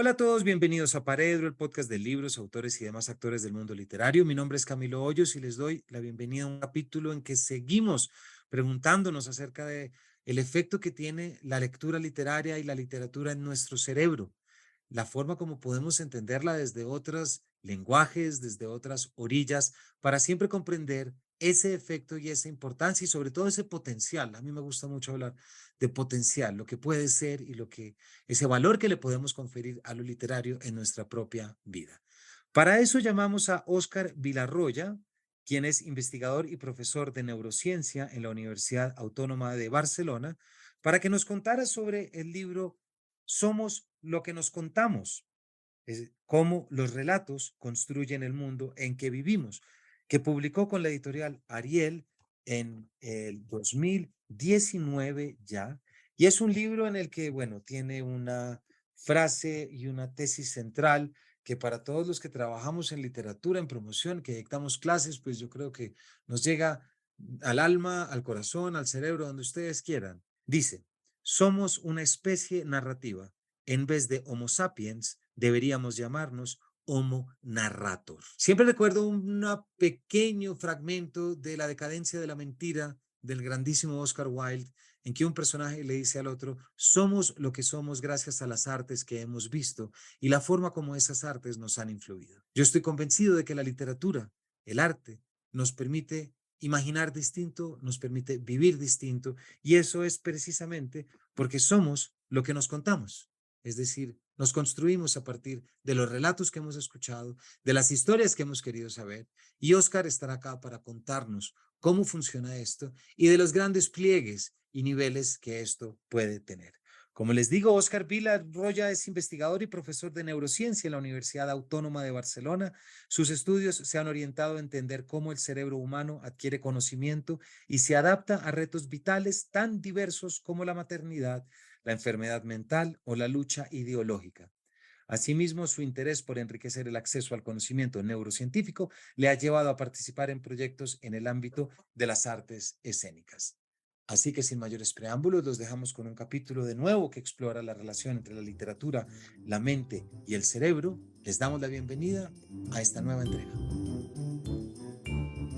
Hola a todos, bienvenidos a Paredro, el podcast de libros, autores y demás actores del mundo literario. Mi nombre es Camilo Hoyos y les doy la bienvenida a un capítulo en que seguimos preguntándonos acerca de el efecto que tiene la lectura literaria y la literatura en nuestro cerebro, la forma como podemos entenderla desde otros lenguajes, desde otras orillas, para siempre comprender ese efecto y esa importancia y sobre todo ese potencial. A mí me gusta mucho hablar de potencial, lo que puede ser y lo que ese valor que le podemos conferir a lo literario en nuestra propia vida. Para eso llamamos a Óscar Vilarroya, quien es investigador y profesor de neurociencia en la Universidad Autónoma de Barcelona, para que nos contara sobre el libro Somos lo que nos contamos, es cómo los relatos construyen el mundo en que vivimos, que publicó con la editorial Ariel en el 2019 ya, y es un libro en el que, bueno, tiene una frase y una tesis central que para todos los que trabajamos en literatura, en promoción, que dictamos clases, pues yo creo que nos llega al alma, al corazón, al cerebro, donde ustedes quieran. Dice, somos una especie narrativa. En vez de Homo sapiens, deberíamos llamarnos Homo narrator. Siempre recuerdo un pequeño fragmento de La decadencia de la mentira del grandísimo Oscar Wilde, en que un personaje le dice al otro, somos lo que somos gracias a las artes que hemos visto y la forma como esas artes nos han influido. Yo estoy convencido de que la literatura, el arte, nos permite imaginar distinto, nos permite vivir distinto, y eso es precisamente porque somos lo que nos contamos. Es decir, nos construimos a partir de los relatos que hemos escuchado, de las historias que hemos querido saber, y Oscar estará acá para contarnos cómo funciona esto y de los grandes pliegues y niveles que esto puede tener. Como les digo, Oscar Vilarroya es investigador y profesor de neurociencia en la Universidad Autónoma de Barcelona. Sus estudios se han orientado a entender cómo el cerebro humano adquiere conocimiento y se adapta a retos vitales tan diversos como la maternidad, la enfermedad mental o la lucha ideológica. Asimismo, su interés por enriquecer el acceso al conocimiento neurocientífico le ha llevado a participar en proyectos en el ámbito de las artes escénicas. Así que sin mayores preámbulos, los dejamos con un capítulo de nuevo que explora la relación entre la literatura, la mente y el cerebro. Les damos la bienvenida a esta nueva entrega.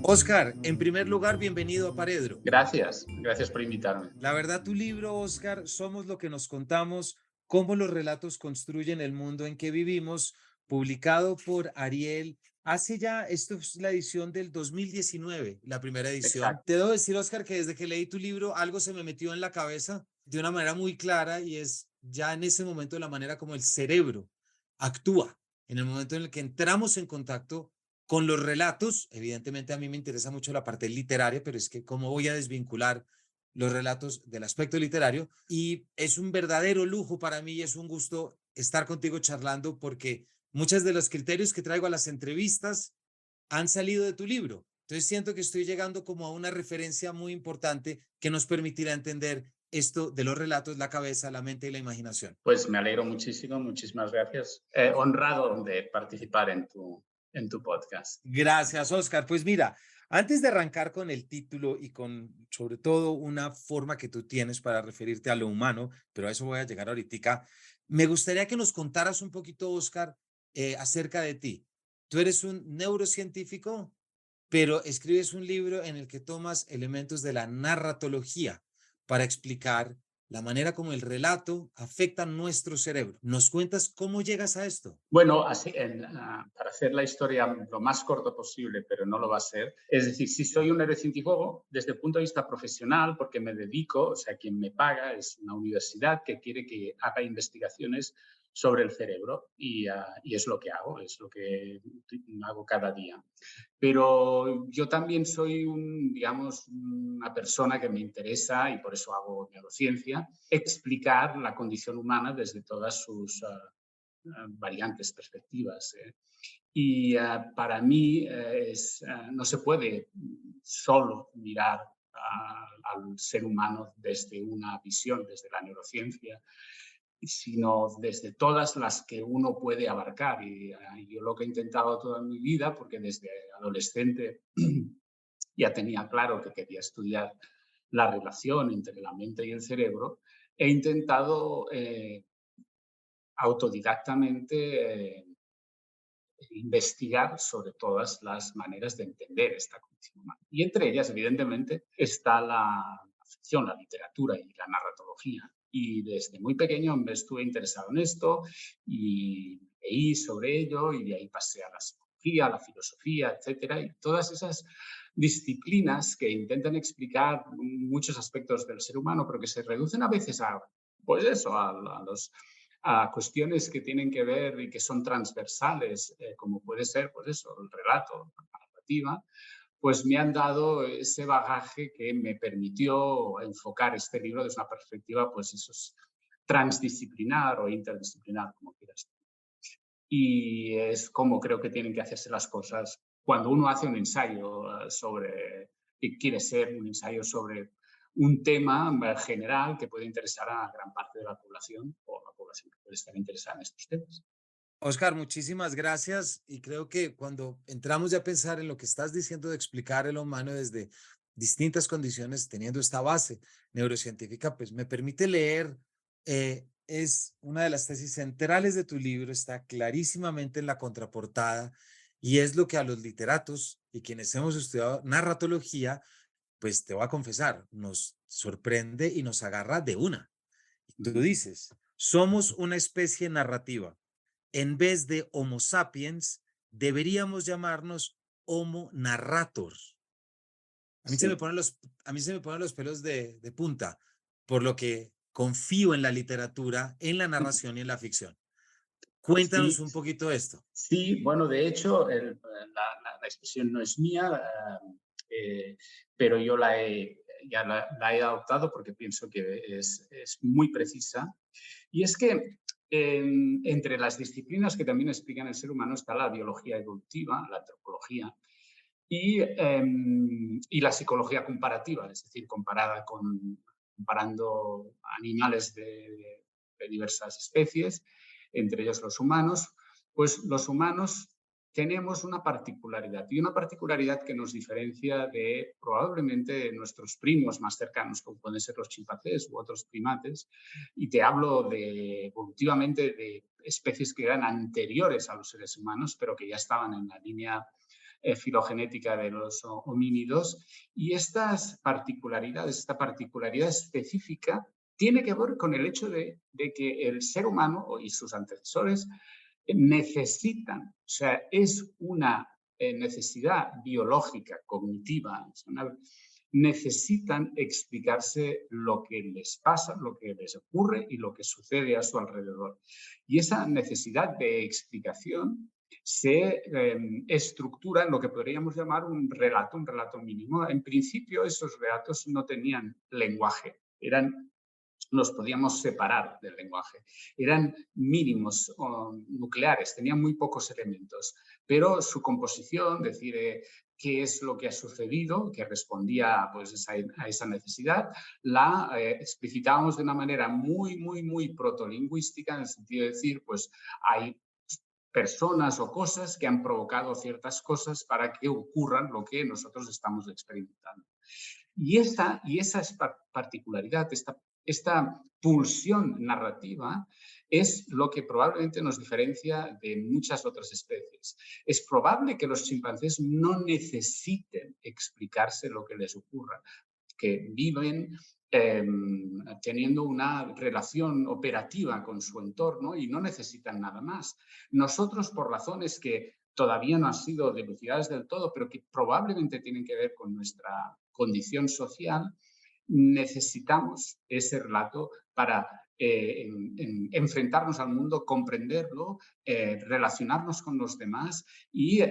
Oscar, en primer lugar, bienvenido a Paredro. Gracias por invitarme. La verdad, tu libro, Oscar, Somos lo que nos contamos, cómo los relatos construyen el mundo en que vivimos, publicado por Ariel. Hace ya, esto es la edición del 2019, la primera edición. Exacto. Te debo decir, Oscar, que desde que leí tu libro, algo se me metió en la cabeza de una manera muy clara y es ya en ese momento la manera como el cerebro actúa, en el momento en el que entramos en contacto con los relatos. Evidentemente a mí me interesa mucho la parte literaria, pero es que cómo voy a desvincular los relatos del aspecto literario, y es un verdadero lujo para mí y es un gusto estar contigo charlando porque muchos de los criterios que traigo a las entrevistas han salido de tu libro. Entonces siento que estoy llegando como a una referencia muy importante que nos permitirá entender esto de los relatos, la cabeza, la mente y la imaginación. Pues me alegro muchísimo, muchísimas gracias. Honrado de participar en tu podcast. Gracias, Oscar. Pues mira, antes de arrancar con el título y con sobre todo una forma que tú tienes para referirte a lo humano, pero a eso voy a llegar ahorita, me gustaría que nos contaras un poquito, Oscar, acerca de ti. Tú eres un neurocientífico, pero escribes un libro en el que tomas elementos de la narratología para explicar la manera como el relato afecta nuestro cerebro. ¿Nos cuentas cómo llegas a esto? Bueno, para hacer la historia lo más corto posible, pero no lo va a ser. Es decir, si soy un neurocientífico desde el punto de vista profesional, porque me dedico, o sea, quien me paga es una universidad que quiere que haga investigaciones sobre el cerebro y es lo que hago, es lo que hago cada día. Pero yo también soy digamos, una persona que me interesa, y por eso hago neurociencia, explicar la condición humana desde todas sus variantes, perspectivas. Para mí no se puede solo mirar al ser humano desde una visión, desde la neurociencia, sino desde todas las que uno puede abarcar. Yo lo que he intentado toda mi vida, porque desde adolescente ya tenía claro que quería estudiar la relación entre la mente y el cerebro, he intentado autodidactamente investigar sobre todas las maneras de entender esta condición humana. Y entre ellas, evidentemente, está la ficción, la literatura y la narratología. Y desde muy pequeño me estuve interesado en esto y leí sobre ello y de ahí pasé a la psicología, a la filosofía, etcétera. Y todas esas disciplinas que intentan explicar muchos aspectos del ser humano, pero que se reducen a veces a, pues eso, a cuestiones que tienen que ver y que son transversales, como puede ser, pues eso, el relato, la narrativa, pues me han dado ese bagaje que me permitió enfocar este libro desde una perspectiva, pues eso es transdisciplinar o interdisciplinar, como quieras. Y es como creo que tienen que hacerse las cosas cuando uno hace un ensayo sobre, y quiere ser un ensayo sobre un tema general que puede interesar a gran parte de la población o la población que puede estar interesada en estos temas. Oscar, muchísimas gracias. Y creo que cuando entramos ya a pensar en lo que estás diciendo de explicar el humano desde distintas condiciones, teniendo esta base neurocientífica, pues me permite leer, es una de las tesis centrales de tu libro, está clarísimamente en la contraportada y es lo que a los literatos y quienes hemos estudiado narratología, pues te voy a confesar, nos sorprende y nos agarra de una. Tú dices, somos una especie narrativa. En vez de Homo sapiens, deberíamos llamarnos Homo narrator. Sí, A mí se me ponen los pelos de punta, por lo que confío en la literatura, en la narración y en la ficción. Cuéntanos sí, un poquito de esto. sí. Bueno, de hecho, la expresión no es mía, pero yo ya la he adoptado porque pienso que es muy precisa. Y es que entre las disciplinas que también explican el ser humano está la biología evolutiva, la antropología, y la psicología comparativa, es decir, comparando animales de diversas especies, entre ellos los humanos, pues los humanos tenemos una particularidad y una particularidad que nos diferencia de probablemente nuestros primos más cercanos, como pueden ser los chimpancés u otros primates, y te hablo evolutivamente de especies que eran anteriores a los seres humanos, pero que ya estaban en la línea filogenética de los homínidos. Y esta particularidad específica tiene que ver con el hecho de que el ser humano y sus antecesores necesitan, o sea, es una necesidad biológica, cognitiva, necesitan explicarse lo que les pasa, lo que les ocurre y lo que sucede a su alrededor. Y esa necesidad de explicación se estructura en lo que podríamos llamar un relato mínimo. En principio, esos relatos no tenían lenguaje, los podíamos separar del lenguaje. Eran mínimos o nucleares, tenían muy pocos elementos, pero su composición, decir qué es lo que ha sucedido, que respondía pues, a esa necesidad, la explicitábamos de una manera muy protolingüística, en el sentido de decir, pues hay personas o cosas que han provocado ciertas cosas para que ocurran lo que nosotros estamos experimentando. Y esa particularidad, esta pulsión narrativa es lo que probablemente nos diferencia de muchas otras especies. Es probable que los chimpancés no necesiten explicarse lo que les ocurra, que viven teniendo una relación operativa con su entorno y no necesitan nada más. Nosotros, por razones que todavía no han sido dilucidadas del todo, pero que probablemente tienen que ver con nuestra condición social, necesitamos ese relato para enfrentarnos al mundo, comprenderlo, relacionarnos con los demás y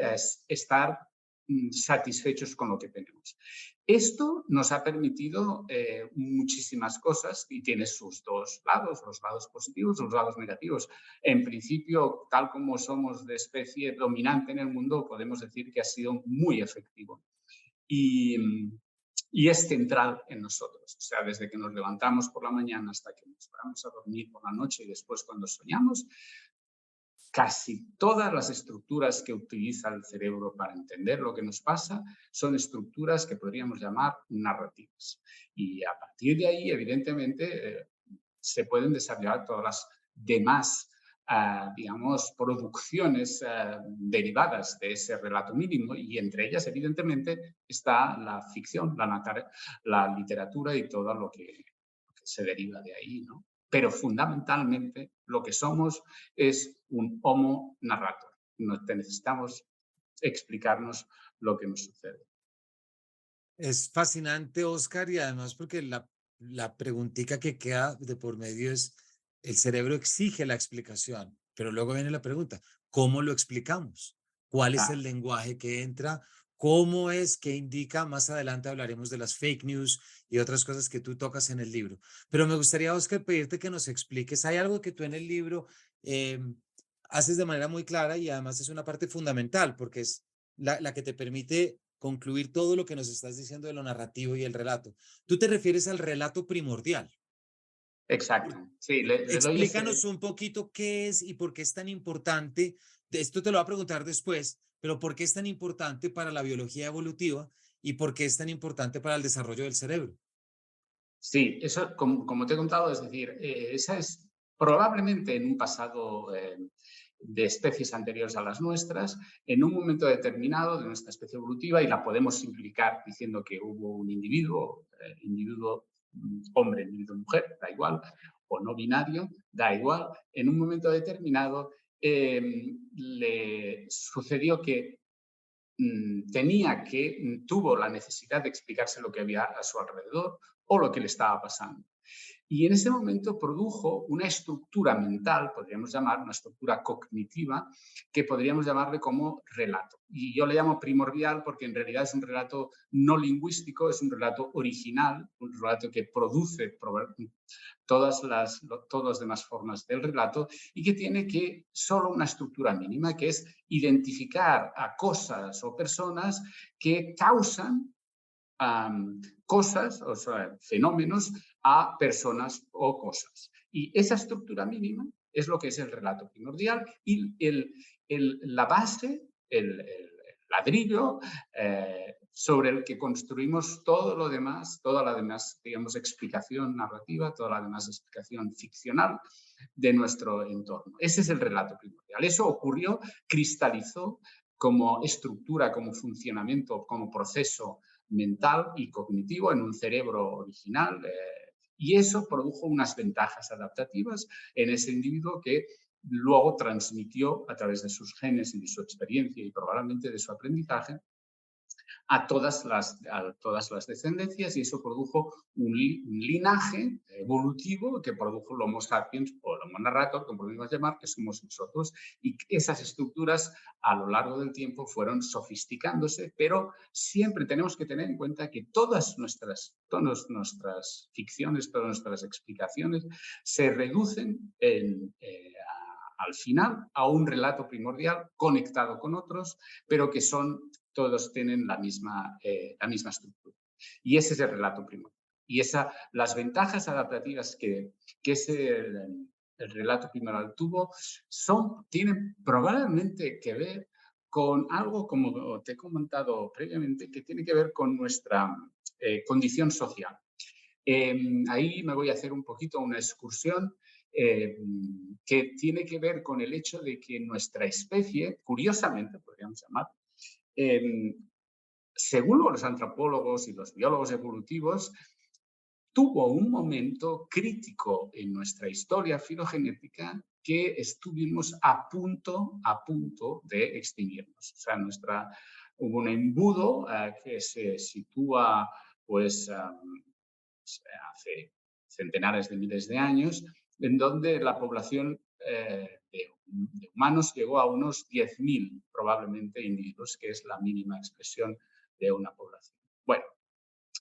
estar satisfechos con lo que tenemos. Esto nos ha permitido muchísimas cosas y tiene sus dos lados, los lados positivos, los lados negativos. En principio, tal como somos de especie dominante en el mundo, podemos decir que ha sido muy efectivo. Y es central en nosotros. O sea, desde que nos levantamos por la mañana hasta que nos vamos a dormir por la noche y después cuando soñamos, casi todas las estructuras que utiliza el cerebro para entender lo que nos pasa son estructuras que podríamos llamar narrativas. Y a partir de ahí, evidentemente, se pueden desarrollar todas las demás digamos, producciones derivadas de ese relato mínimo, y entre ellas, evidentemente, está la ficción, la literatura y todo lo que se deriva de ahí, ¿no? Pero fundamentalmente lo que somos es un homo narrator. Necesitamos explicarnos lo que nos sucede. Es fascinante, Oscar, y además porque la preguntita que queda de por medio es, el cerebro exige la explicación, pero luego viene la pregunta, ¿cómo lo explicamos? ¿Cuál es Ah, el lenguaje que entra? ¿Cómo es que indica? Más adelante hablaremos de las fake news y otras cosas que tú tocas en el libro. Pero me gustaría, Oscar, pedirte que nos expliques. Hay algo que tú en el libro eh, haces de manera muy clara y además es una parte fundamental porque es la que te permite concluir todo lo que nos estás diciendo de lo narrativo y el relato. Tú te refieres al relato primordial. exacto. Sí, le doy Explícanos ese. un poquito qué es y por qué es tan importante. Esto te lo voy a preguntar después, pero ¿por qué es tan importante para la biología evolutiva y por qué es tan importante para el desarrollo del cerebro? Sí, eso, como te he contado, es decir, esa es probablemente en un pasado de especies anteriores a las nuestras, en un momento determinado de nuestra especie evolutiva, y la podemos simplificar diciendo que hubo un individuo hombre, individuo mujer, da igual, o no binario, da igual, en un momento determinado le sucedió que tuvo la necesidad de explicarse lo que había a su alrededor o lo que le estaba pasando. Y en ese momento produjo una estructura mental, podríamos llamar, una estructura cognitiva, que podríamos llamarle como relato. Y yo le llamo primordial porque en realidad es un relato no lingüístico, es un relato original, un relato que produce todas las demás formas del relato, y que tiene que solo una estructura mínima, que es identificar a cosas o personas que causan cosas, o sea, fenómenos, a personas o cosas. Y esa estructura mínima es lo que es el relato primordial, y la base, el ladrillo sobre el que construimos todo lo demás, toda la demás, digamos, explicación narrativa, toda la demás explicación ficcional de nuestro entorno. Ese es el relato primordial. Eso ocurrió, cristalizó como estructura, como funcionamiento, como proceso mental y cognitivo en un cerebro original, y eso produjo unas ventajas adaptativas en ese individuo que luego transmitió a través de sus genes y de su experiencia y probablemente de su aprendizaje a todas las descendencias, y eso produjo un linaje evolutivo que produjo el Homo sapiens o el Homo narrator, como podemos llamar, que somos nosotros. Y esas estructuras a lo largo del tiempo fueron sofisticándose, pero siempre tenemos que tener en cuenta que todas nuestras ficciones, todas nuestras explicaciones se reducen al final a un relato primordial conectado con otros, pero que todos tienen la misma estructura. Y ese es el relato primordial. Y las ventajas adaptativas que el relato primordial tuvo tienen probablemente que ver con algo, como te he comentado previamente, que tiene que ver con nuestra condición social. Ahí me voy a hacer un poquito una excursión que tiene que ver con el hecho de que nuestra especie, curiosamente, podríamos llamar, eh, según los antropólogos y los biólogos evolutivos, tuvo un momento crítico en nuestra historia filogenética que estuvimos a punto de extinguirnos. O sea, hubo un embudo que se sitúa pues, hace centenares de miles de años, en donde la población de humanos llegó a unos 10.000 probablemente individuos, que es la mínima expresión de una población. Bueno,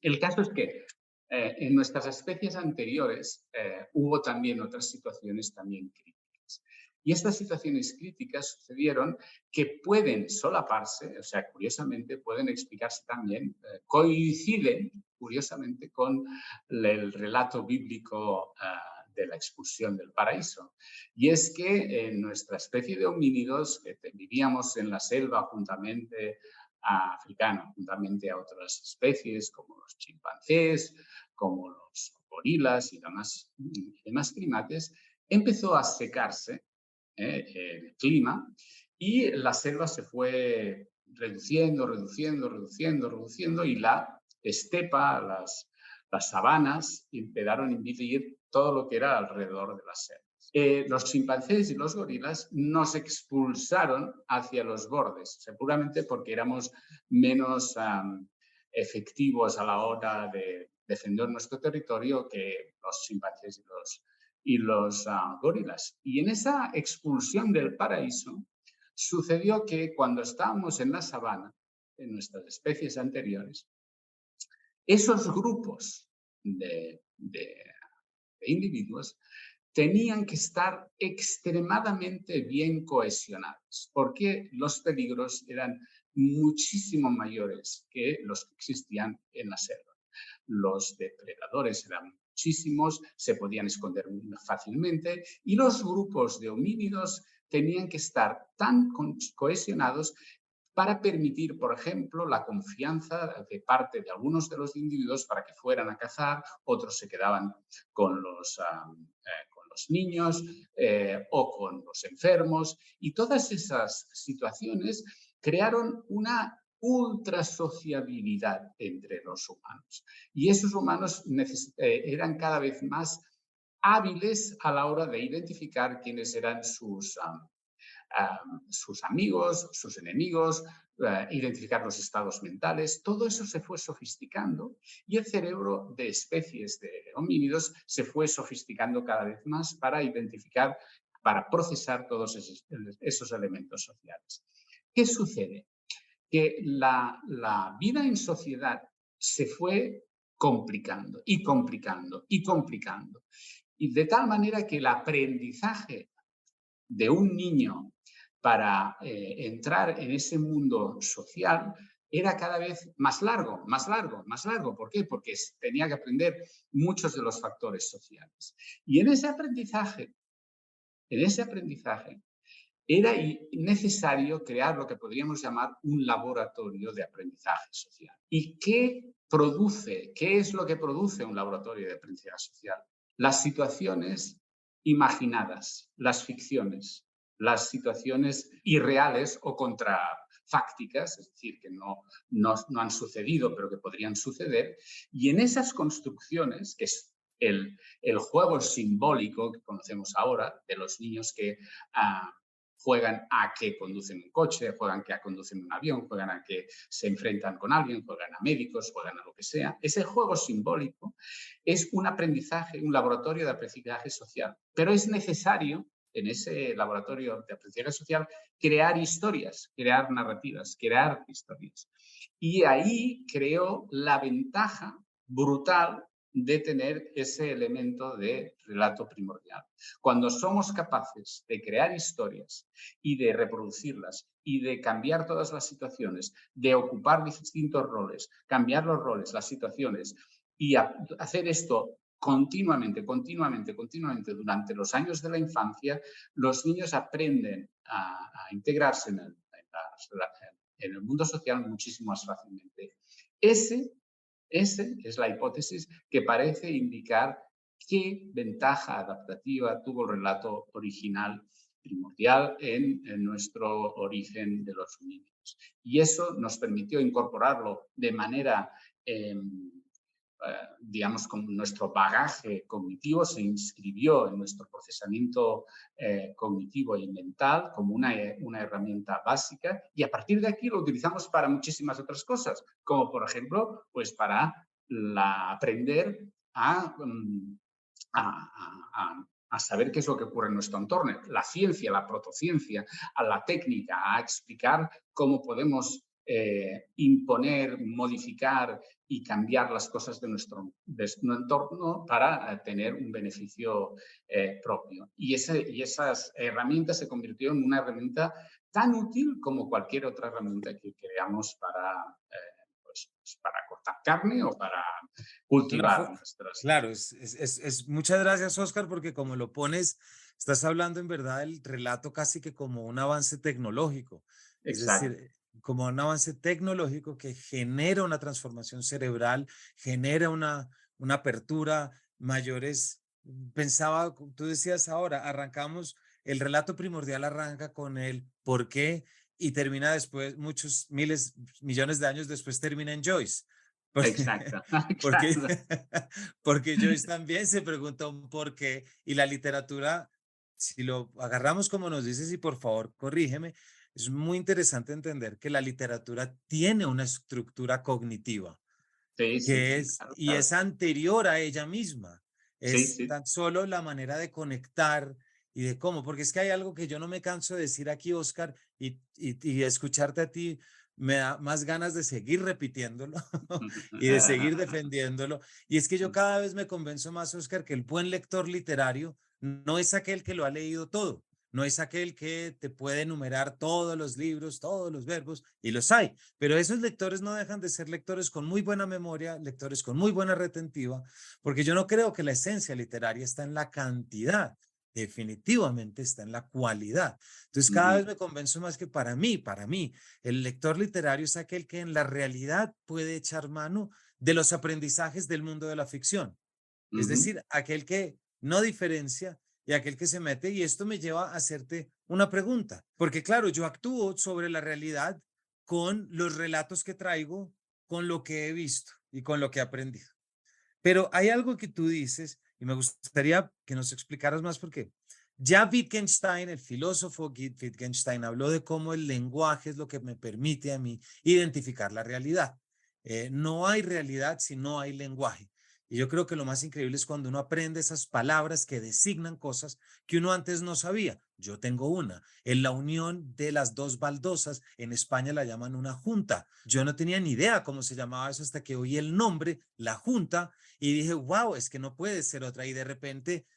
el caso es que en nuestras especies anteriores hubo también otras situaciones también críticas. Y estas situaciones críticas sucedieron que pueden solaparse, o sea, curiosamente pueden explicarse también, coinciden curiosamente con el relato bíblico de la expulsión del paraíso. Y es que en nuestra especie de homínidos, que vivíamos en la selva juntamente africana, juntamente a otras especies como los chimpancés, como los gorilas y demás primates, empezó a secarse el clima, y la selva se fue reduciendo, reduciendo, reduciendo, reduciendo, y la estepa, las sabanas, empezaron a invadir todo lo que era alrededor de la selva. Los chimpancés y los gorilas nos expulsaron hacia los bordes, seguramente porque éramos menos efectivos a la hora de defender nuestro territorio que los chimpancés y los gorilas. Y en esa expulsión del paraíso sucedió que cuando estábamos en la sabana, en nuestras especies anteriores, esos grupos de individuos tenían que estar extremadamente bien cohesionados, porque los peligros eran muchísimo mayores que los que existían en la selva. Los depredadores eran muchísimos, se podían esconder muy fácilmente, y los grupos de homínidos tenían que estar tan cohesionados para permitir, por ejemplo, la confianza de parte de algunos de los individuos para que fueran a cazar, otros se quedaban con los niños o con los enfermos, y todas esas situaciones crearon una ultra sociabilidad entre los humanos. Y esos humanos eran cada vez más hábiles a la hora de identificar quiénes eran sus amigos, sus enemigos, identificar los estados mentales. Todo eso se fue sofisticando, y el cerebro de especies de homínidos se fue sofisticando cada vez más para identificar, para procesar todos esos elementos sociales. ¿Qué sucede? Que la vida en sociedad se fue complicando y complicando y complicando. Y de tal manera que el aprendizaje de un niño para entrar en ese mundo social era cada vez más largo, más largo, más largo. ¿Por qué? Porque tenía que aprender muchos de los factores sociales. Y en ese aprendizaje era necesario crear lo que podríamos llamar un laboratorio de aprendizaje social. ¿Y qué produce? ¿Qué es lo que produce un laboratorio de aprendizaje social? Las situaciones imaginadas, las ficciones, las situaciones irreales o contrafácticas, es decir, que no han sucedido, pero que podrían suceder. Y en esas construcciones, que es el juego simbólico que conocemos ahora, de los niños que juegan a que conducen un coche, juegan a conducen un avión, juegan a que se enfrentan con alguien, juegan a médicos, juegan a lo que sea. Ese juego simbólico es un aprendizaje, un laboratorio de aprendizaje social. Pero es necesario, en ese laboratorio de aprendizaje social, crear historias, crear narrativas, crear historias. Y ahí creo la ventaja brutal de tener ese elemento de relato primordial. Cuando somos capaces de crear historias y de reproducirlas y de cambiar todas las situaciones, de ocupar distintos roles, cambiar los roles, las situaciones, y hacer esto continuamente, continuamente, continuamente durante los años de la infancia, los niños aprenden a integrarse en el mundo social muchísimo más fácilmente. Esa es la hipótesis que parece indicar qué ventaja adaptativa tuvo el relato original primordial en nuestro origen de los homínidos. Y eso nos permitió incorporarlo de manera, digamos, con nuestro bagaje cognitivo, se inscribió en nuestro procesamiento cognitivo y mental como una herramienta básica, y a partir de aquí lo utilizamos para muchísimas otras cosas, como por ejemplo, pues para aprender a saber qué es lo que ocurre en nuestro entorno. La ciencia, la protociencia, a la técnica, a explicar cómo podemos imponer, modificar y cambiar las cosas de nuestro entorno para tener un beneficio propio. Y esas herramientas se convirtieron en una herramienta tan útil como cualquier otra herramienta que creamos pues, para cortar carne o para cultivar nuestras... Claro, muchas gracias, Oscar, porque como lo pones, estás hablando en verdad del relato casi que como un avance tecnológico, es Exacto. decir, como un avance tecnológico que genera una transformación cerebral, genera una apertura mayores. Pensaba, tú decías ahora, arrancamos el relato primordial arranca con el por qué y termina después, muchos miles, millones de años después, termina en Joyce. Porque, Exacto, porque, claro. porque Joyce también se pregunta un por qué y la literatura, si lo agarramos como nos dices y por favor corrígeme, es muy interesante entender que la literatura tiene una estructura cognitiva Sí, sí, que sí, es claro, y claro. es anterior a ella misma. Sí, Es sí. tan solo la manera de conectar y de cómo, porque es que hay algo que yo no me canso de decir aquí, Oscar, y escucharte a ti me da más ganas de seguir repitiéndolo y de seguir defendiéndolo. Y es que yo cada vez me convenzo más, Oscar, que el buen lector literario no es aquel que lo ha leído todo. No es aquel que te puede enumerar todos los libros, todos los verbos, y los hay. Pero esos lectores no dejan de ser lectores con muy buena memoria, lectores con muy buena retentiva, porque yo no creo que la esencia literaria está en la cantidad, definitivamente está en la cualidad. Entonces cada Ujú, vez me convenzo más que para mí, el lector literario es aquel que en la realidad puede echar mano de los aprendizajes del mundo de la ficción. Es ujú, decir, aquel que no diferencia y aquel que se mete. Y esto me lleva a hacerte una pregunta, porque claro, yo actúo sobre la realidad con los relatos que traigo, con lo que he visto y con lo que he aprendido. Pero hay algo que tú dices y me gustaría que nos explicaras más porque ya Wittgenstein, el filósofo Wittgenstein, habló de cómo el lenguaje es lo que me permite a mí identificar la realidad. No hay realidad si no hay lenguaje. Y yo creo que lo más increíble es cuando uno aprende esas palabras que designan cosas que uno antes no sabía. Yo tengo una. En la unión de las dos baldosas, en España la llaman una junta. Yo no tenía ni idea cómo se llamaba eso hasta que oí el nombre, la junta, y dije, wow, es que no puede ser otra. Y de repente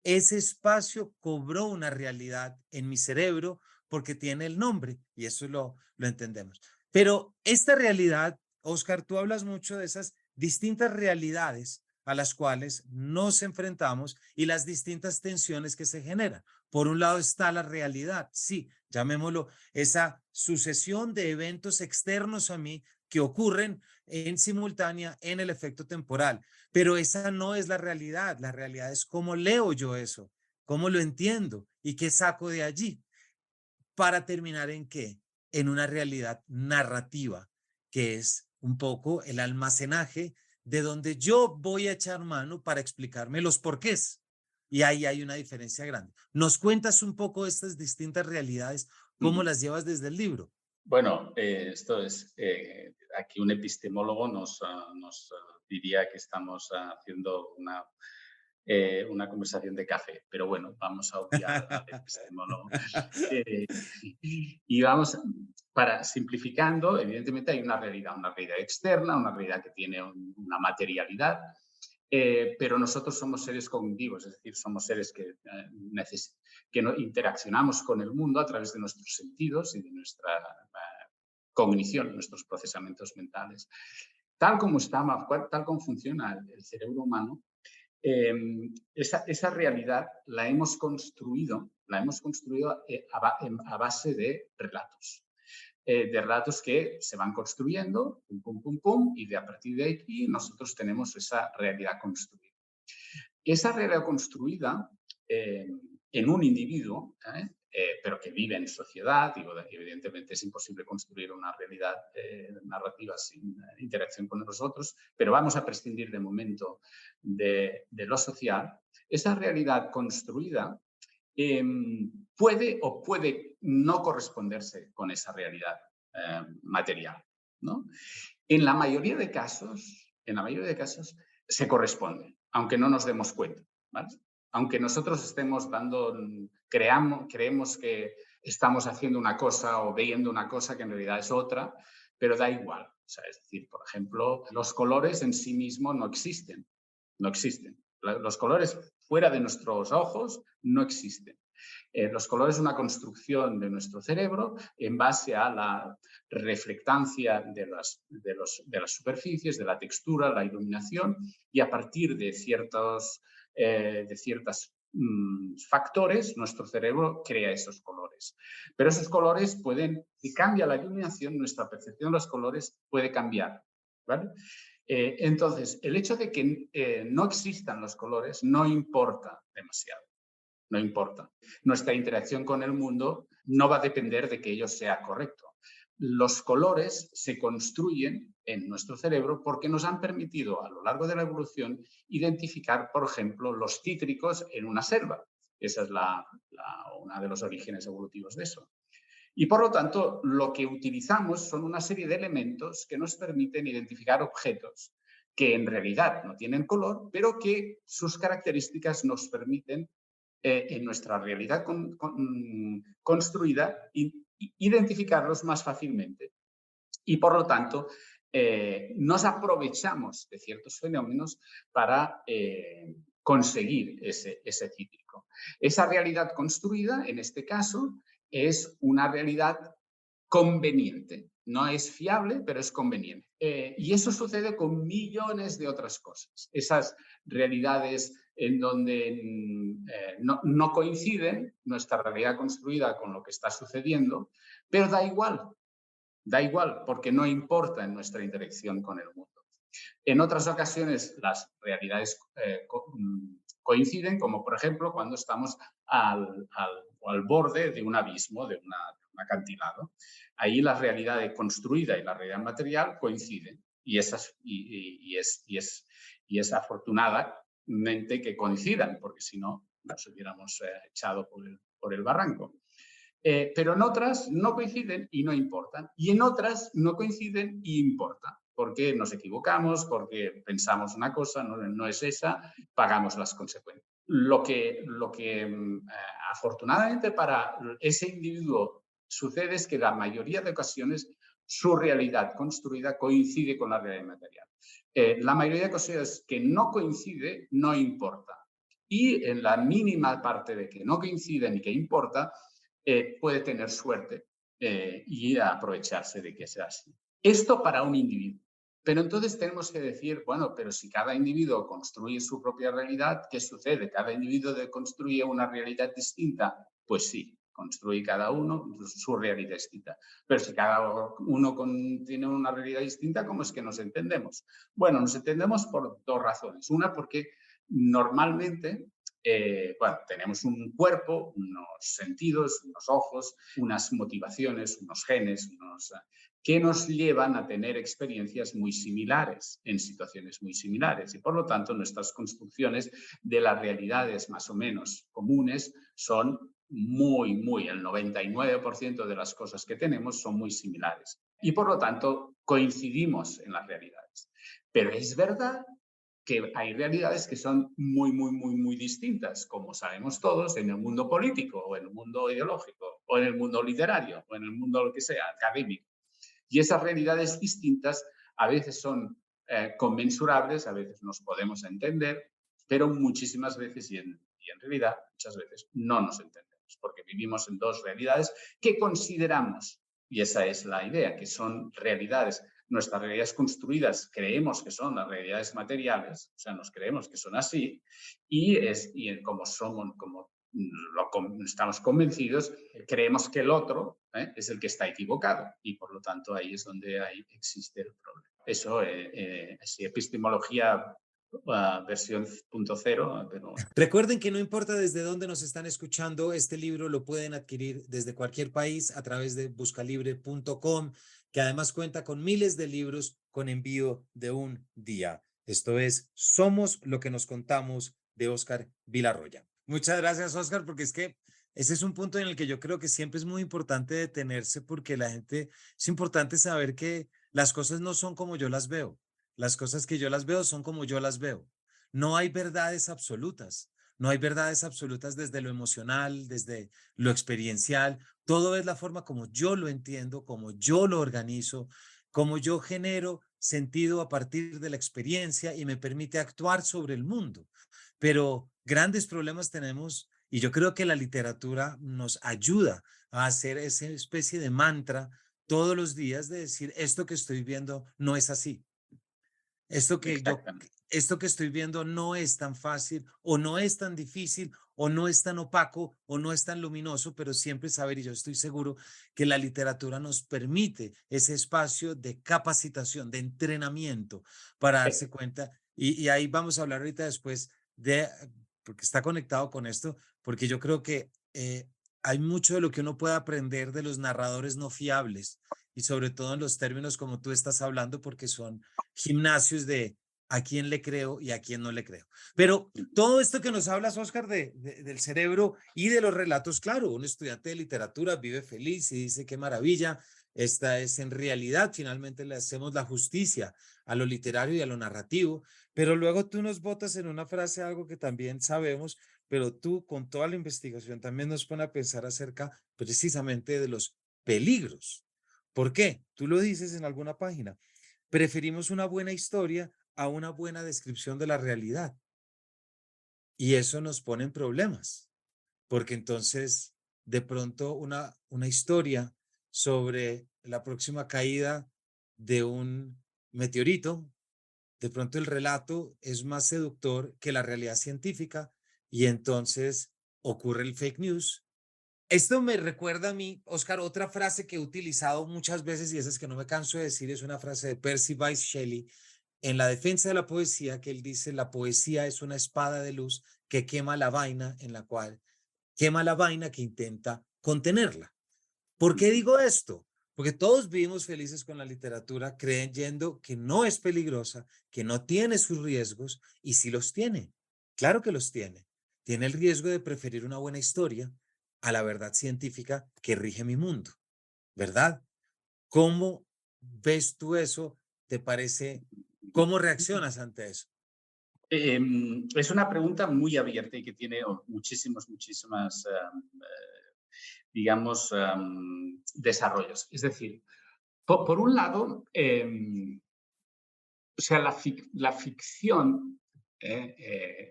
ese espacio cobró una realidad en mi cerebro porque tiene el nombre y eso lo entendemos. Pero esta realidad, Oscar, tú hablas mucho de esas distintas realidades a las cuales nos enfrentamos y las distintas tensiones que se generan. Por un lado está la realidad, sí, llamémoslo, esa sucesión de eventos externos a mí que ocurren en simultánea en el efecto temporal. Pero esa no es la realidad es cómo leo yo eso, cómo lo entiendo y qué saco de allí para terminar en qué, en una realidad narrativa, que es un poco el almacenaje de donde yo voy a echar mano para explicarme los porqués. Y ahí hay una diferencia grande. ¿Nos cuentas un poco estas distintas realidades, cómo ujú. las llevas desde el libro? Bueno, esto es, aquí un epistemólogo nos diría que estamos haciendo una conversación de café, pero bueno, vamos a obviar al epistemólogo. Eh, y vamos, para simplificando, evidentemente hay una realidad externa, una realidad que tiene una materialidad, pero nosotros somos seres cognitivos, es decir, somos seres que no, interaccionamos con el mundo a través de nuestros sentidos y de nuestra cognición, nuestros procesamientos mentales. Tal como funciona el cerebro humano, esa realidad la hemos construido a base de relatos que se van construyendo, pum, pum, pum, pum, y de a partir de aquí nosotros tenemos esa realidad construida. Esa realidad construida eh, en un individuo, pero que vive en sociedad, digo, evidentemente es imposible construir una realidad narrativa sin interacción con los otros, pero vamos a prescindir de momento de lo social. Esa realidad construida eh, puede o puede no corresponderse con esa realidad material, ¿no? En la mayoría de casos se corresponde, aunque no nos demos cuenta, ¿vale? Aunque nosotros estemos creemos que estamos haciendo una cosa o viendo una cosa que en realidad es otra, pero da igual. O sea, es decir, por ejemplo, los colores en sí mismos no existen, no existen. Los colores fuera de nuestros ojos no existen. Los colores son una construcción de nuestro cerebro en base a la reflectancia de las superficies, de la textura, la iluminación, y a partir de ciertos factores, nuestro cerebro crea esos colores. Pero esos colores si cambia la iluminación, nuestra percepción de los colores puede cambiar. ¿Vale? Entonces, el hecho de que no existan los colores no importa demasiado. no importa. Nuestra interacción con el mundo no va a depender de que ello sea correcto. Los colores se construyen en nuestro cerebro porque nos han permitido a lo largo de la evolución identificar, por ejemplo, los cítricos en una selva. Esa es una de los orígenes evolutivos de eso. Y por lo tanto, lo que utilizamos son una serie de elementos que nos permiten identificar objetos que en realidad no tienen color, pero que sus características nos permiten, en nuestra realidad construida, identificarlos más fácilmente. Y por lo tanto, nos aprovechamos de ciertos fenómenos para conseguir ese cítrico. Esa realidad construida, en este caso, es una realidad conveniente. No es fiable, pero es conveniente. Y eso sucede con millones de otras cosas. Esas realidades en donde no coinciden nuestra realidad construida con lo que está sucediendo, pero da igual, porque no importa en nuestra interacción con el mundo. En otras ocasiones las realidades coinciden, como por ejemplo cuando estamos al borde de un abismo, de un acantilado. Ahí la realidad construida y la realidad material coinciden y es afortunadamente que coincidan, porque si no nos hubiéramos echado por el barranco. Pero en otras no coinciden y no importan. Y en otras no coinciden y importa, porque nos equivocamos, porque pensamos una cosa, no es esa, pagamos las consecuencias. Lo que afortunadamente para ese individuo sucede es que la mayoría de ocasiones su realidad construida coincide con la realidad material. La mayoría de ocasiones que no coincide no importa. Y en la mínima parte de que no coinciden y que importa, puede tener suerte y aprovecharse de que sea así. Esto para un individuo. Pero entonces tenemos que decir, bueno, pero si cada individuo construye su propia realidad, ¿qué sucede? ¿Cada individuo construye una realidad distinta? Pues sí, construye cada uno su realidad distinta. Pero si cada uno tiene una realidad distinta, ¿cómo es que nos entendemos? Bueno, nos entendemos por dos razones. Una, porque normalmente tenemos un cuerpo, unos sentidos, unos ojos, unas motivaciones, unos genes, que nos llevan a tener experiencias muy similares en situaciones muy similares. Y por lo tanto, nuestras construcciones de las realidades más o menos comunes son el 99% de las cosas que tenemos son muy similares. Y por lo tanto, coincidimos en las realidades. Pero es verdad que hay realidades que son muy distintas, como sabemos todos, en el mundo político, o en el mundo ideológico, o en el mundo literario, o en el mundo lo que sea, académico. Y esas realidades distintas a veces son conmensurables, a veces nos podemos entender, pero muchísimas veces, y en realidad muchas veces, no nos entendemos, porque vivimos en dos realidades que consideramos, y esa es la idea, que son realidades. Nuestras realidades construidas creemos que son las realidades materiales, o sea, nos creemos que son así, y como estamos convencidos, creemos que el otro es el que está equivocado y por lo tanto ahí es donde existe el problema. Eso es epistemología versión 0.0, pero... Recuerden que no importa desde dónde nos están escuchando, este libro lo pueden adquirir desde cualquier país a través de buscalibre.com, que además cuenta con miles de libros con envío de un día. Esto es Somos lo que nos contamos de Óscar Villarroya. Muchas gracias, Óscar, porque es que ese es un punto en el que yo creo que siempre es muy importante detenerse porque es importante saber que las cosas no son como yo las veo. Las cosas que yo las veo son como yo las veo. No hay verdades absolutas, no hay verdades absolutas desde lo emocional, desde lo experiencial. Todo es la forma como yo lo entiendo, como yo lo organizo, como yo genero sentido a partir de la experiencia y me permite actuar sobre el mundo. Pero grandes problemas tenemos y yo creo que la literatura nos ayuda a hacer esa especie de mantra todos los días de decir, esto que estoy viendo no es así. Exactamente. Esto que estoy viendo no es tan fácil o no es tan difícil o no es tan opaco o no es tan luminoso, pero siempre saber, y yo estoy seguro que la literatura nos permite ese espacio de capacitación, de entrenamiento para darse cuenta. Y ahí vamos a hablar ahorita después de porque está conectado con esto, porque yo creo que hay mucho de lo que uno puede aprender de los narradores no fiables y sobre todo en los términos como tú estás hablando, porque son gimnasios de a quién le creo y a quién no le creo. Pero todo esto que nos hablas, Oscar, del cerebro y de los relatos, claro, un estudiante de literatura vive feliz y dice qué maravilla, esta es en realidad, finalmente le hacemos la justicia a lo literario y a lo narrativo, pero luego tú nos botas en una frase algo que también sabemos, pero tú con toda la investigación también nos pone a pensar acerca precisamente de los peligros. ¿Por qué? Tú lo dices en alguna página. Preferimos una buena historia a una buena descripción de la realidad. Y eso nos pone en problemas, porque entonces de pronto una historia sobre la próxima caída de un meteorito, de pronto el relato es más seductor que la realidad científica y entonces ocurre el fake news. Esto me recuerda a mí, Oscar, otra frase que he utilizado muchas veces y esa es que no me canso de decir, es una frase de Percy Bysshe Shelley en la defensa de la poesía, que él dice, la poesía es una espada de luz que quema la vaina en la cual quema la vaina que intenta contenerla. ¿Por qué digo esto? Porque todos vivimos felices con la literatura creyendo que no es peligrosa, que no tiene sus riesgos y sí los tiene. Claro que los tiene. Tiene el riesgo de preferir una buena historia a la verdad científica que rige mi mundo, ¿verdad? ¿Cómo ves tú eso? ¿Te parece? ¿Cómo reaccionas ante eso? Es una pregunta muy abierta y que tiene muchísimas, digamos, desarrollos. Es decir, por un lado, o sea, la ficción,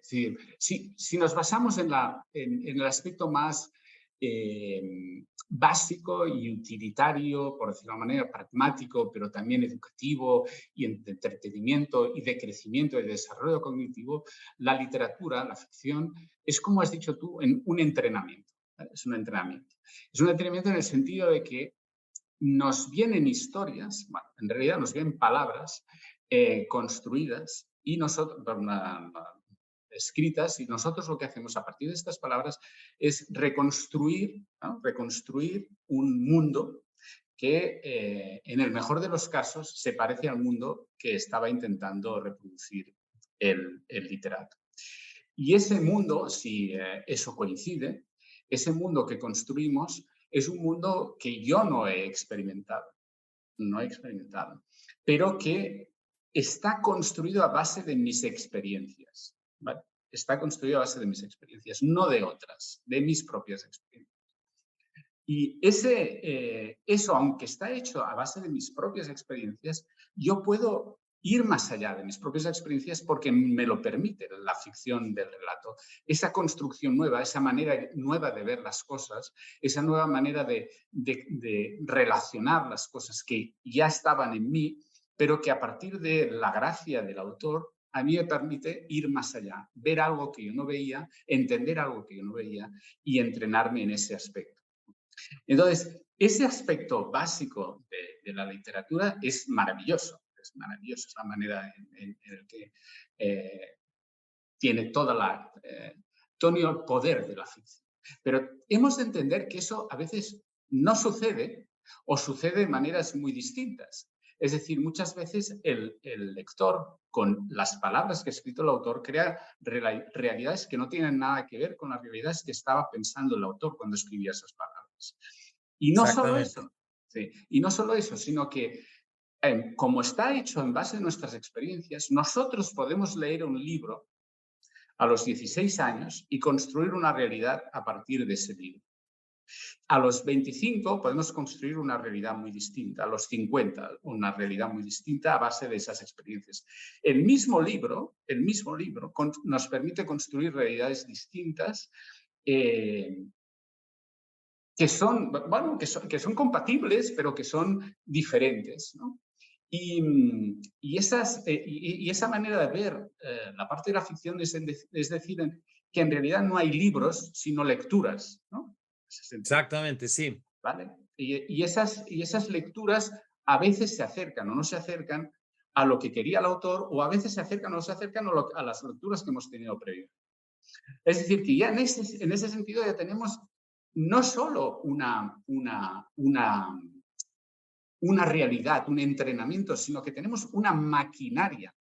si nos basamos en el aspecto más básico y utilitario, por decirlo de una manera, pragmático, pero también educativo y de entretenimiento y de crecimiento y de desarrollo cognitivo, la literatura, la ficción, es como has dicho tú, un entrenamiento. ¿Vale? Es un entrenamiento. Es un entrenamiento en el sentido de que nos vienen historias, bueno, en realidad nos vienen palabras construidas y nosotros, escritas, y nosotros lo que hacemos a partir de estas palabras es reconstruir, ¿no? Reconstruir un mundo que en el mejor de los casos se parece al mundo que estaba intentando reproducir el literato. Y ese mundo, si eso coincide, ese mundo que construimos es un mundo que yo no he experimentado, pero que está construido a base de mis experiencias, ¿vale? Está construido a base de mis experiencias, no de otras, de mis propias experiencias. Y eso, aunque está hecho a base de mis propias experiencias, yo puedo ir más allá de mis propias experiencias porque me lo permite la ficción del relato. Esa construcción nueva, esa manera nueva de ver las cosas, esa nueva manera de relacionar las cosas que ya estaban en mí, pero que a partir de la gracia del autor, a mí me permite ir más allá, ver algo que yo no veía, entender algo que yo no veía y entrenarme en ese aspecto. Entonces, ese aspecto básico de la literatura es maravilloso, es la manera en la que tiene todo el poder de la ficción. Pero hemos de entender que eso a veces no sucede o sucede de maneras muy distintas. Es decir, muchas veces el lector, con las palabras que ha escrito el autor, crea realidades que no tienen nada que ver con las realidades que estaba pensando el autor cuando escribía esas palabras. Y no solo Exactamente. eso, sí, y no solo eso, sino que como está hecho en base a nuestras experiencias, nosotros podemos leer un libro a los 16 años y construir una realidad a partir de ese libro. A los 25 podemos construir una realidad muy distinta, a los 50 una realidad muy distinta a base de esas experiencias. El mismo libro nos permite construir realidades distintas que son, bueno, que son compatibles, pero que son diferentes, ¿no? Y esa manera de ver la parte de la ficción es decir, que en realidad no hay libros, sino lecturas, ¿no? Exactamente, sí. ¿Vale? Y esas lecturas a veces se acercan o no se acercan a lo que quería el autor, o a veces se acercan o no se acercan a las lecturas que hemos tenido previamente. Es decir, que ya en ese sentido ya tenemos no solo una realidad, un entrenamiento, sino que tenemos una maquinaria.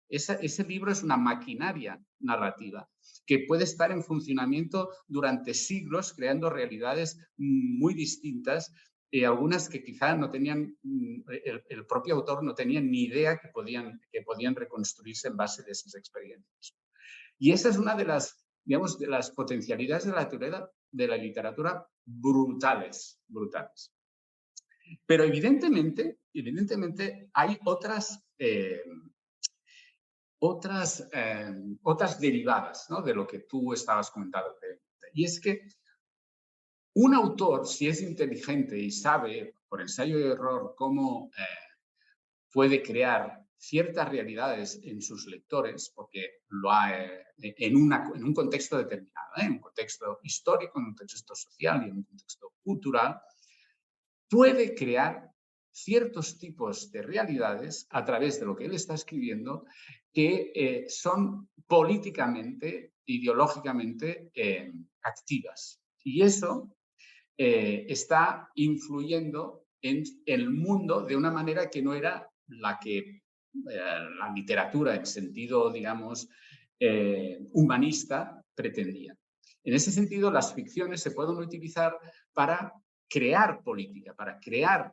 Ese libro es una maquinaria narrativa que puede estar en funcionamiento durante siglos, creando realidades muy distintas, algunas que quizá no tenían, el propio autor no tenía ni idea que podían reconstruirse en base de esas experiencias. Y esa es una de las, digamos, de las potencialidades de la literatura brutales, brutales. Pero evidentemente hay otras derivadas, ¿no?, de lo que tú estabas comentando. Y es que un autor, si es inteligente y sabe, por ensayo y error, cómo puede crear ciertas realidades en sus lectores, porque lo ha en un contexto determinado, en un contexto histórico, en un contexto social y en un contexto cultural, puede crear ciertos tipos de realidades a través de lo que él está escribiendo que son políticamente, ideológicamente activas. Y eso está influyendo en el mundo de una manera que no era la literatura en sentido, digamos, humanista pretendía. En ese sentido, las ficciones se pueden utilizar para crear política, para crear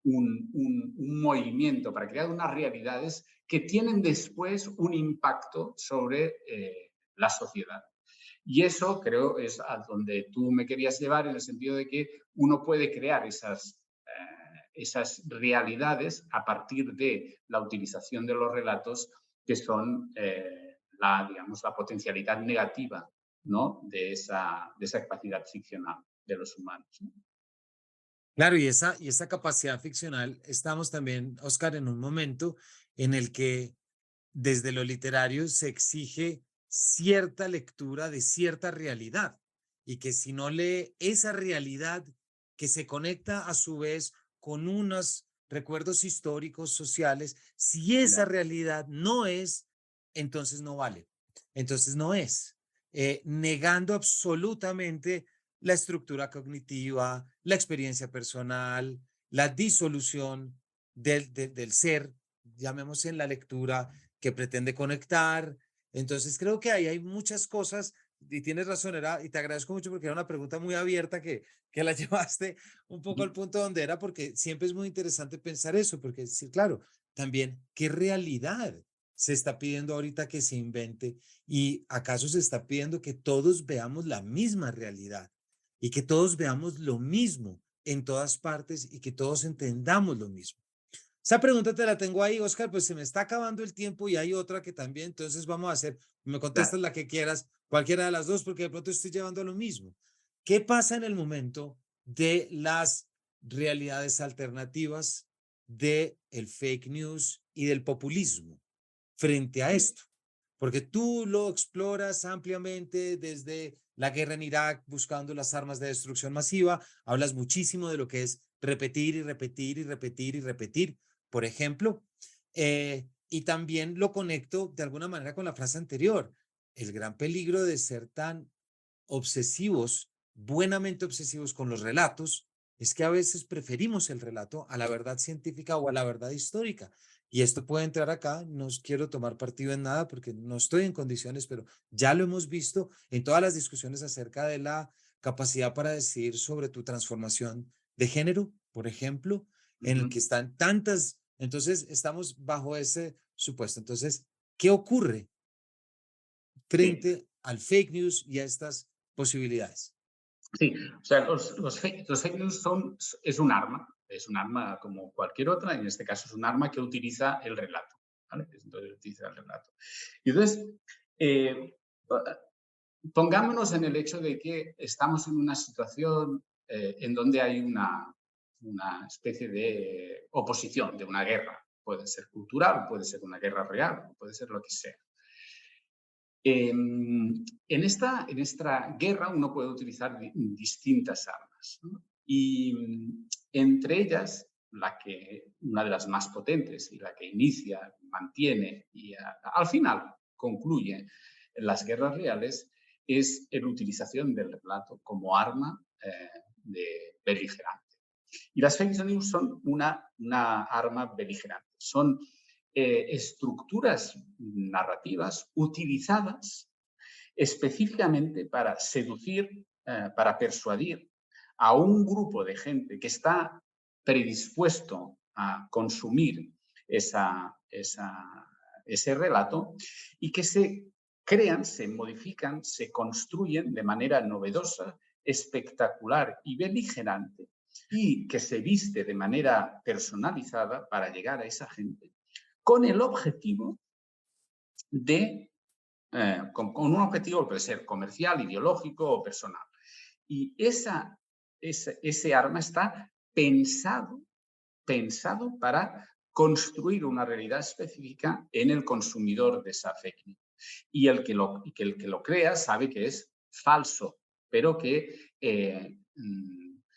un movimiento, para crear unas realidades que tienen después un impacto sobre la sociedad. Y eso creo es a donde tú me querías llevar, en el sentido de que uno puede crear esas realidades a partir de la utilización de los relatos que son digamos, la potencialidad negativa, ¿no?, de esa capacidad ficcional de los humanos, ¿no? Claro, y esa capacidad ficcional, estamos también, Oscar, en un momento en el que desde lo literario se exige cierta lectura de cierta realidad y que si no lee esa realidad que se conecta a su vez con unos recuerdos históricos, sociales, si esa Ya, realidad no es, entonces no vale, entonces no es, negando absolutamente la estructura cognitiva, la experiencia personal, la disolución del ser, llamemos en la lectura, que pretende conectar. Entonces creo que ahí hay muchas cosas y tienes razón, y te agradezco mucho porque era una pregunta muy abierta que la llevaste un poco al punto donde era, porque siempre es muy interesante pensar eso, porque sí, claro, también qué realidad se está pidiendo ahorita que se invente y acaso se está pidiendo que todos veamos la misma realidad y que todos veamos lo mismo en todas partes y que todos entendamos lo mismo. Esa pregunta te la tengo ahí, Oscar, pues se me está acabando el tiempo y hay otra que también, entonces vamos a hacer, me claro. contestas la que quieras, cualquiera de las dos, porque de pronto estoy llevando a lo mismo. ¿Qué pasa en el momento de las realidades alternativas, de el fake news y del populismo frente a Sí, esto? Porque tú lo exploras ampliamente desde la guerra en Irak, buscando las armas de destrucción masiva, hablas muchísimo de lo que es repetir y repetir y repetir y repetir, por ejemplo, y también lo conecto de alguna manera con la frase anterior, el gran peligro de ser tan obsesivos, buenamente obsesivos con los relatos, es que a veces preferimos el relato a la verdad científica o a la verdad histórica. Y esto puede entrar acá, no quiero tomar partido en nada porque no estoy en condiciones, pero ya lo hemos visto en todas las discusiones acerca de la capacidad para decidir sobre tu transformación de género, por ejemplo, en el que están tantas, entonces estamos bajo ese supuesto. Entonces, ¿qué ocurre sí, frente al fake news y a estas posibilidades? sí. O sea, los fake news es un arma como cualquier otra, en este caso es un arma que utiliza el relato, ¿vale? Entonces utiliza el relato. Y entonces, eh, pongámonos en el hecho de que estamos en una situación en donde hay una especie de oposición, de una guerra. Puede ser cultural, puede ser una guerra real, puede ser lo que sea. En esta guerra uno puede utilizar distintas armas, ¿no? Y entre ellas, una de las más potentes y la que inicia, mantiene y al final concluye las guerras reales es la utilización del relato como arma de beligerante. Y las fake news son una arma beligerante. Son estructuras narrativas utilizadas específicamente para seducir, para persuadir a un grupo de gente que está predispuesto a consumir ese relato y que se crean, se modifican, se construyen de manera novedosa, espectacular y beligerante y que se viste de manera personalizada para llegar a esa gente con el objetivo de, con un objetivo que puede ser comercial, ideológico o personal. Y ese arma está pensado para construir una realidad específica en el consumidor de esa fake news. Y el que lo crea sabe que es falso, pero que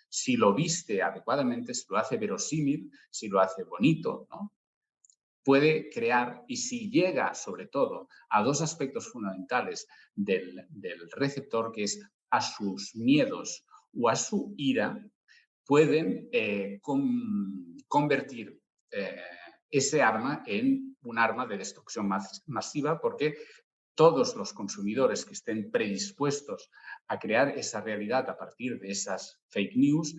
si lo viste adecuadamente, si lo hace verosímil, si lo hace bonito, ¿no?, puede crear, y si llega sobre todo a dos aspectos fundamentales del receptor, que es a sus miedos o a su ira, pueden convertir ese arma en un arma de destrucción masiva, porque todos los consumidores que estén predispuestos a crear esa realidad a partir de esas fake news,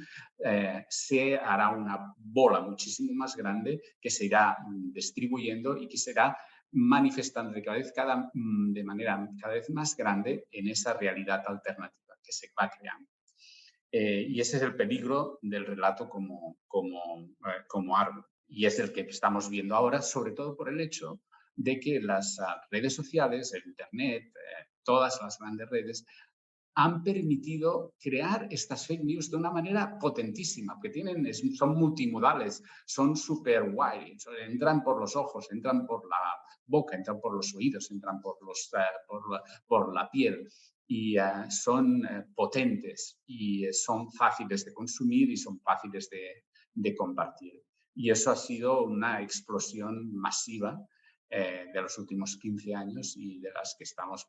se hará una bola muchísimo más grande que se irá distribuyendo y que se irá manifestando de manera cada vez más grande en esa realidad alternativa que se va creando. Y ese es el peligro del relato como arma. Y es el que estamos viendo ahora, sobre todo por el hecho de que las redes sociales, el Internet, todas las grandes redes, han permitido crear estas fake news de una manera potentísima, que son multimodales, son súper guay, entran por los ojos, entran por la boca, entran por los oídos, entran por la piel. Y son potentes y son fáciles de consumir y son fáciles de compartir. Y eso ha sido una explosión masiva de los últimos 15 años y de las que estamos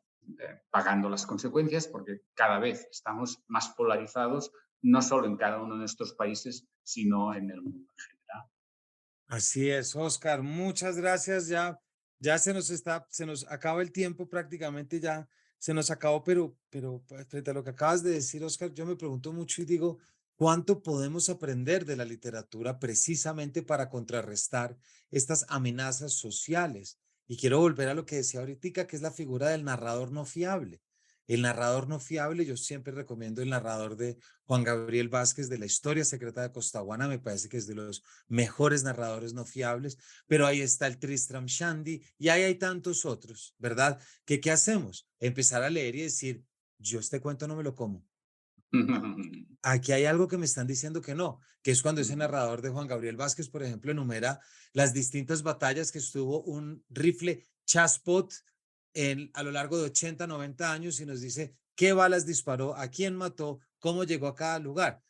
pagando las consecuencias, porque cada vez estamos más polarizados, no solo en cada uno de nuestros países, sino en el mundo en general. Así es, Oscar, muchas gracias. Ya se nos acaba el tiempo prácticamente, ya se nos acabó, pero pues, frente a lo que acabas de decir, Oscar, yo me pregunto mucho y digo, ¿cuánto podemos aprender de la literatura precisamente para contrarrestar estas amenazas sociales? Y quiero volver a lo que decía ahorita, que es la figura del narrador no fiable. El narrador no fiable, yo siempre recomiendo el narrador de Juan Gabriel Vázquez de La Historia Secreta de Costaguana, me parece que es de los mejores narradores no fiables, pero ahí está el Tristram Shandy y ahí hay tantos otros, ¿verdad? ¿Qué hacemos? Empezar a leer y decir, yo este cuento no me lo como. Aquí hay algo que me están diciendo que no, que es cuando ese narrador de Juan Gabriel Vázquez, por ejemplo, enumera las distintas batallas que estuvo un rifle Chassepot a lo largo de 80, 90 años y nos dice qué balas disparó, a quién mató, cómo llegó a cada lugar.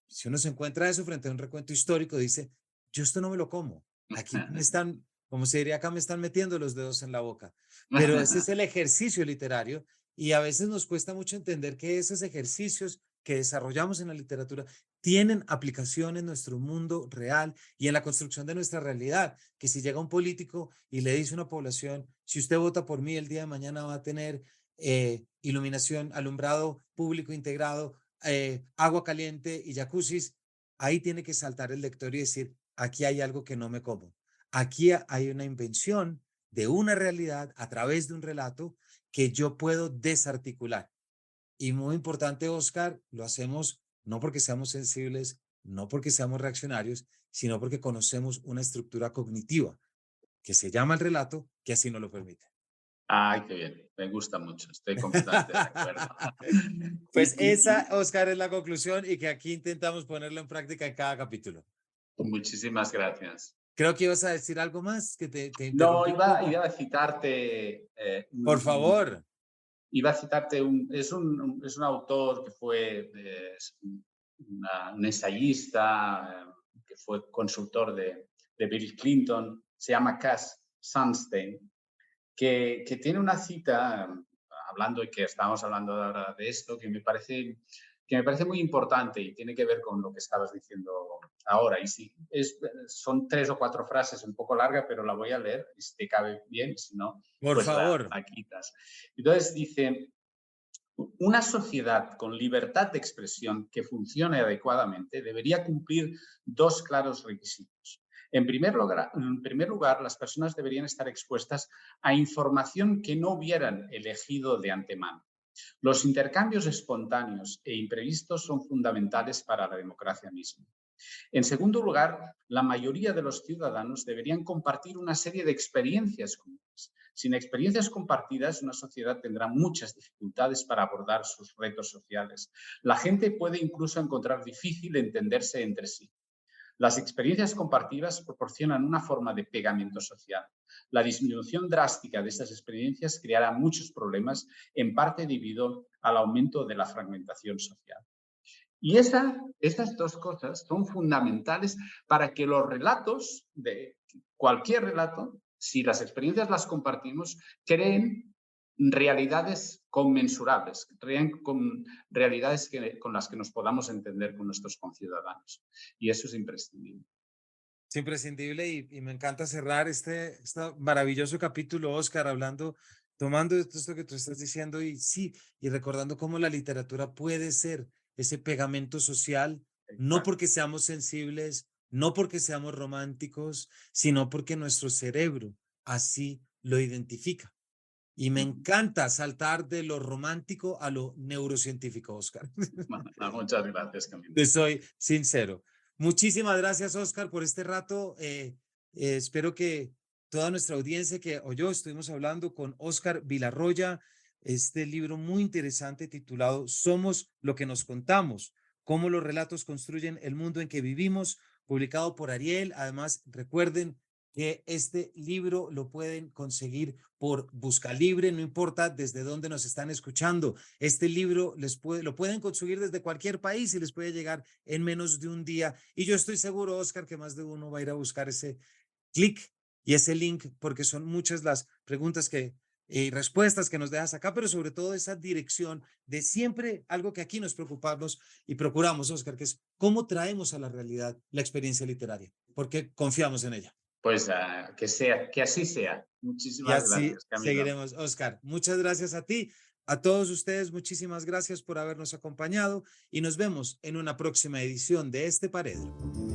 Si uno se encuentra eso frente a un recuento histórico, dice, yo esto no me lo como. Aquí me están, como se diría acá, me están metiendo los dedos en la boca. Pero ese es el ejercicio literario y a veces nos cuesta mucho entender que esos ejercicios que desarrollamos en la literatura tienen aplicación en nuestro mundo real y en la construcción de nuestra realidad. Que si llega un político y le dice a una población, si usted vota por mí, el día de mañana va a tener iluminación, alumbrado público integrado, agua caliente y jacuzzis, ahí tiene que saltar el lector y decir, aquí hay algo que no me como. Aquí hay una invención de una realidad a través de un relato que yo puedo desarticular. Y muy importante, Oscar, lo hacemos no porque seamos sensibles, no porque seamos reaccionarios, sino porque conocemos una estructura cognitiva que se llama el relato, que así nos lo permite. Ay, qué bien, me gusta mucho, estoy completamente de acuerdo. Pues esa, Y Oscar, es la conclusión y que aquí intentamos ponerlo en práctica en cada capítulo. muchísimas gracias. Creo que ibas a decir algo más, que te No, interrumpí un poco. iba a citarte Por favor. iba a citarte es un autor que fue un ensayista, que fue consultor de Bill Clinton, se llama Cass Sunstein, que tiene una cita, hablando y que estábamos hablando ahora de esto, que me parece muy importante y tiene que ver con lo que estabas diciendo ahora. Y sí, son 3 o 4 frases, un poco larga, pero la voy a leer y si te cabe bien, y si no, Por pues favor. la quitas. Entonces dice, una sociedad con libertad de expresión que funcione adecuadamente debería cumplir 2 claros requisitos. En primer lugar, las personas deberían estar expuestas a información que no hubieran elegido de antemano. Los intercambios espontáneos e imprevistos son fundamentales para la democracia misma. En segundo lugar, la mayoría de los ciudadanos deberían compartir una serie de experiencias comunes. Sin experiencias compartidas, una sociedad tendrá muchas dificultades para abordar sus retos sociales. La gente puede incluso encontrar difícil entenderse entre sí. Las experiencias compartidas proporcionan una forma de pegamento social. La disminución drástica de estas experiencias creará muchos problemas, en parte debido al aumento de la fragmentación social. Y esas 2 cosas son fundamentales para que los relatos, de cualquier relato, si las experiencias las compartimos, creen realidades conmensurables, creen realidades con las que nos podamos entender con nuestros conciudadanos. Y eso es imprescindible. Es imprescindible y me encanta cerrar este maravilloso capítulo, Oscar, hablando, tomando esto que tú estás diciendo y sí, y recordando cómo la literatura puede ser ese pegamento social, no Exacto. porque seamos sensibles, no porque seamos románticos, sino porque nuestro cerebro así lo identifica. Y me encanta saltar de lo romántico a lo neurocientífico, Oscar. Muchas gracias, Camilo. Te soy sincero. Muchísimas gracias, Oscar, por este rato. Espero que toda nuestra audiencia que oyó, estuvimos hablando con Oscar Vilarroya, este libro muy interesante titulado Somos lo que nos contamos, cómo los relatos construyen el mundo en que vivimos, publicado por Ariel. Además, recuerden que este libro lo pueden conseguir por Buscalibre, no importa desde dónde nos están escuchando. Este libro lo pueden conseguir desde cualquier país y les puede llegar en menos de un día. Y yo estoy seguro, Oscar, que más de uno va a ir a buscar ese clic y ese link, porque son muchas las preguntas y respuestas que nos dejas acá, pero sobre todo esa dirección de siempre algo que aquí nos preocupamos y procuramos, Oscar, que es cómo traemos a la realidad la experiencia literaria, porque confiamos en ella. Pues que así sea. Y Muchísimas así gracias, Camilo. seguiremos. Oscar, muchas gracias a ti, a todos ustedes, muchísimas gracias por habernos acompañado y nos vemos en una próxima edición de este Paredro.